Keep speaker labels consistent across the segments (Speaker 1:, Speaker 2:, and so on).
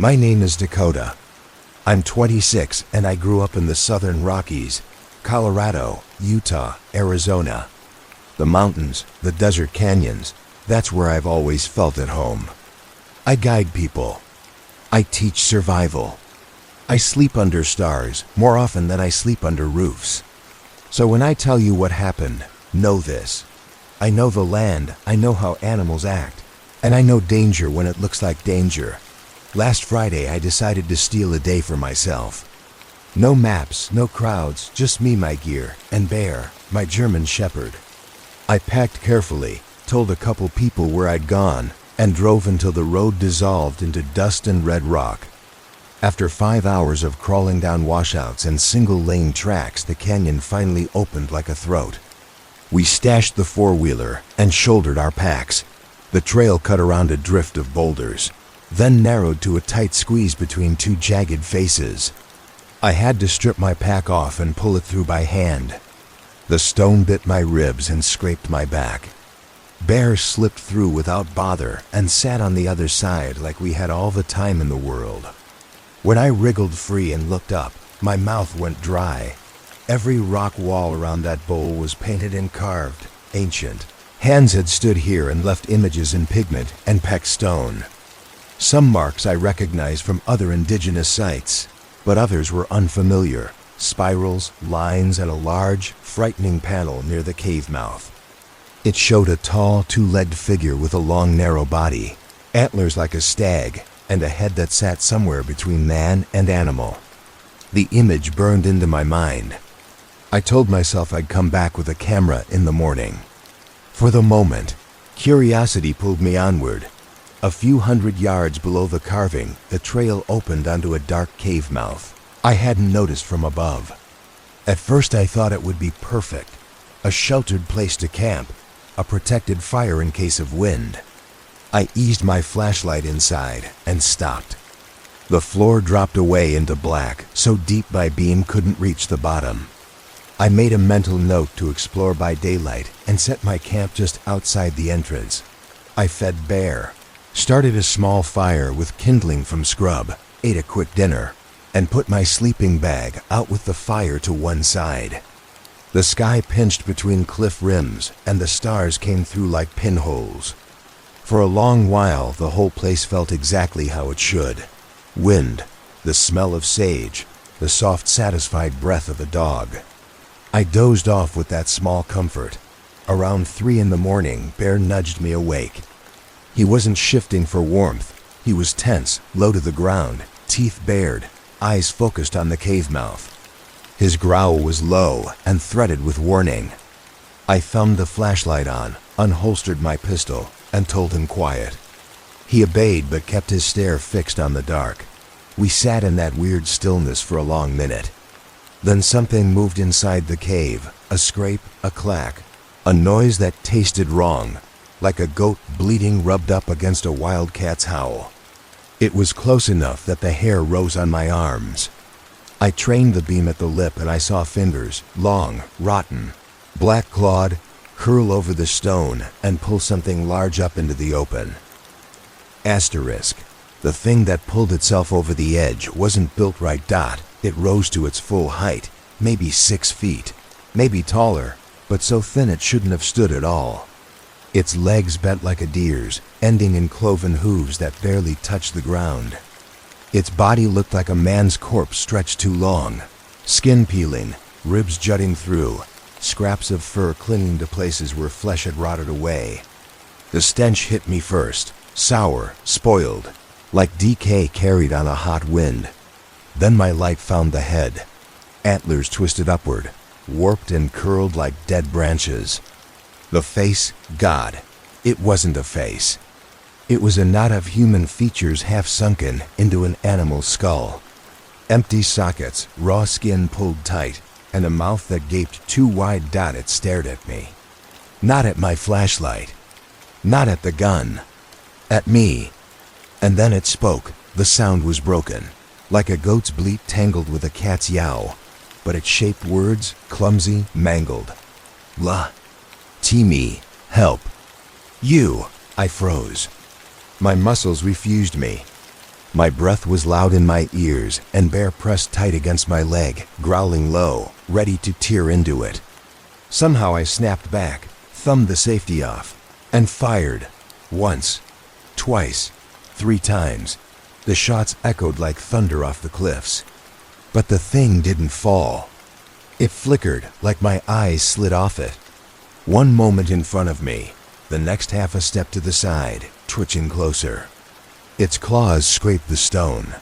Speaker 1: My name is Dakota. I'm 26 and I grew up in the southern Rockies, Colorado, Utah, Arizona. The mountains, the desert canyons, that's where I've always felt at home. I guide people. I teach survival. I sleep under stars more often than I sleep under roofs. So when I tell you what happened, know this. I know the land, I know how animals act, and I know danger when it looks like danger. Last Friday, I decided to steal a day for myself. No maps, no crowds, just me, my gear, and Bear, my German shepherd. I packed carefully, told a couple people where I'd gone, and drove until the road dissolved into dust and red rock. After 5 hours of crawling down washouts and single-lane tracks, the canyon finally opened like a throat. We stashed the four-wheeler and shouldered our packs. The trail cut around a drift of boulders, then narrowed to a tight squeeze between two jagged faces. I had to strip my pack off and pull it through by hand. The stone bit my ribs and scraped my back. Bear slipped through without bother and sat on the other side like we had all the time in the world. When I wriggled free and looked up, my mouth went dry. Every rock wall around that bowl was painted and carved, ancient. Hands had stood here and left images in pigment and pecked stone. Some marks I recognized from other indigenous sites, but others were unfamiliar. Spirals, lines, and a large, frightening panel near the cave mouth. It showed a tall, two-legged figure with a long, narrow body, antlers like a stag, and a head that sat somewhere between man and animal. The image burned into my mind. I told myself I'd come back with a camera in the morning. For the moment, curiosity pulled me onward. A few hundred yards below the carving, the trail opened onto a dark cave mouth I hadn't noticed from above. At first I thought it would be perfect, a sheltered place to camp, a protected fire in case of wind. I eased my flashlight inside and stopped. The floor dropped away into black, so deep my beam couldn't reach the bottom. I made a mental note to explore by daylight and set my camp just outside the entrance. I fed Bear, started a small fire with kindling from scrub, ate a quick dinner, and put my sleeping bag out with the fire to one side. The sky pinched between cliff rims and the stars came through like pinholes. For a long while, the whole place felt exactly how it should. Wind, the smell of sage, the soft, satisfied breath of a dog. I dozed off with that small comfort. Around 3 in the morning, Bear nudged me awake. He wasn't shifting for warmth. He was tense, low to the ground, teeth bared, eyes focused on the cave mouth. His growl was low and threaded with warning. I thumbed the flashlight on, unholstered my pistol, and told him quiet. He obeyed but kept his stare fixed on the dark. We sat in that weird stillness for a long minute. Then something moved inside the cave, a scrape, a clack, a noise that tasted wrong, like a goat bleating rubbed up against a wildcat's howl. It was close enough that the hair rose on my arms. I trained the beam at the lip and I saw fingers, long, rotten, black-clawed, curl over the stone and pull something large up into the open. Asterisk. The thing that pulled itself over the edge wasn't built right. It rose to its full height, maybe 6 feet, maybe taller, but so thin it shouldn't have stood at all. Its legs bent like a deer's, ending in cloven hooves that barely touched the ground. Its body looked like a man's corpse stretched too long, skin peeling, ribs jutting through, scraps of fur clinging to places where flesh had rotted away. The stench hit me first, sour, spoiled, like decay carried on a hot wind. Then my light found the head. Antlers twisted upward, warped and curled like dead branches. The face, God, it wasn't a face. It was a knot of human features half sunken into an animal skull. Empty sockets, raw skin pulled tight, and a mouth that gaped too wide. It stared at me. Not at my flashlight. Not at the gun. At me. And then it spoke. The sound was broken, like a goat's bleat tangled with a cat's yowl, but it shaped words, clumsy, mangled. Me, help. You, I froze. My muscles refused me. My breath was loud in my ears, and Bear pressed tight against my leg, growling low, ready to tear into it. Somehow I snapped back, thumbed the safety off, and fired. Once, twice, 3 times. The shots echoed like thunder off the cliffs. But the thing didn't fall. It flickered like my eyes slid off it. One moment in front of me, the next half a step to the side, twitching closer. Its claws scraped the stone.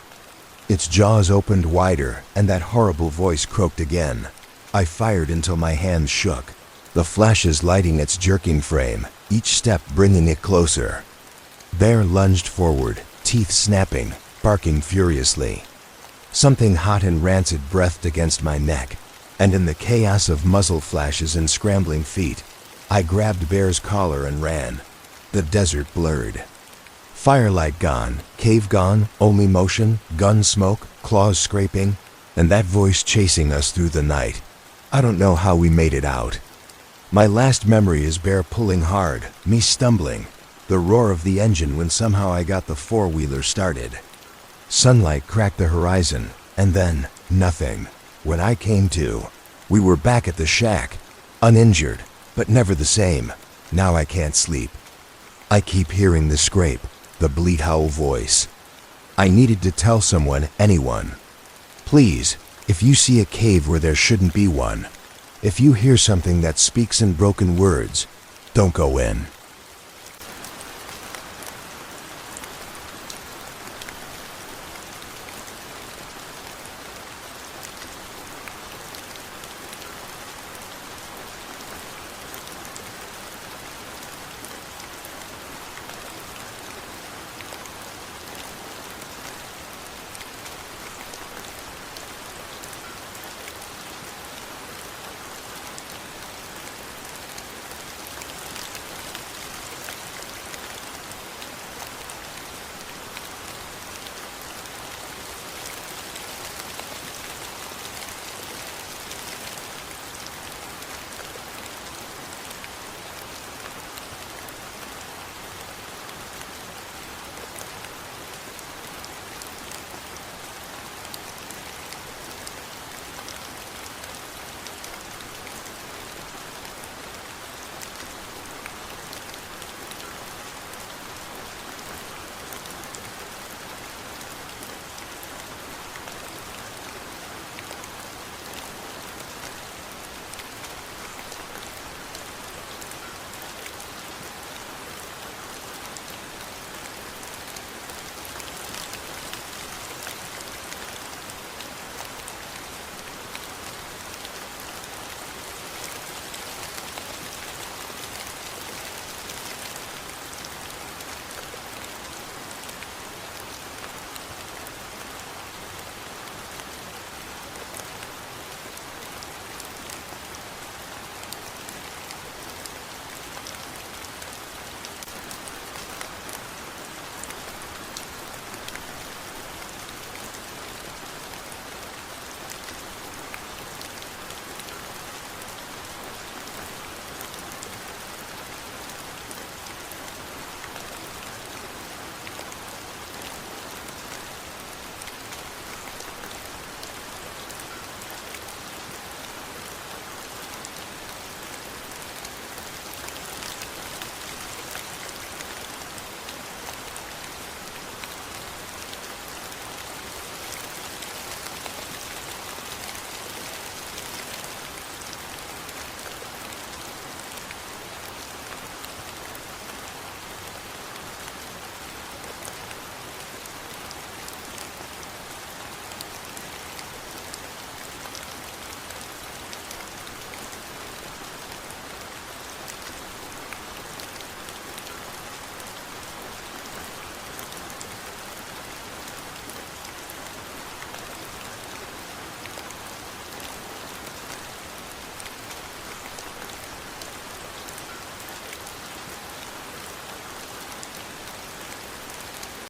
Speaker 1: Its jaws opened wider, and that horrible voice croaked again. I fired until my hands shook, the flashes lighting its jerking frame, each step bringing it closer. Bear lunged forward, teeth snapping, barking furiously. Something hot and rancid breathed against my neck, and in the chaos of muzzle flashes and scrambling feet, I grabbed Bear's collar and ran. The desert blurred. Firelight gone, cave gone, only motion, gun smoke, claws scraping, and that voice chasing us through the night. I don't know how we made it out. My last memory is Bear pulling hard, me stumbling, the roar of the engine when somehow I got the four-wheeler started. Sunlight cracked the horizon, and then nothing. When I came to, we were back at the shack, uninjured, but never the same. Now I can't sleep. I keep hearing the scrape, the bleat howl voice. I needed to tell someone, anyone. Please, if you see a cave where there shouldn't be one, if you hear something that speaks in broken words, don't go in.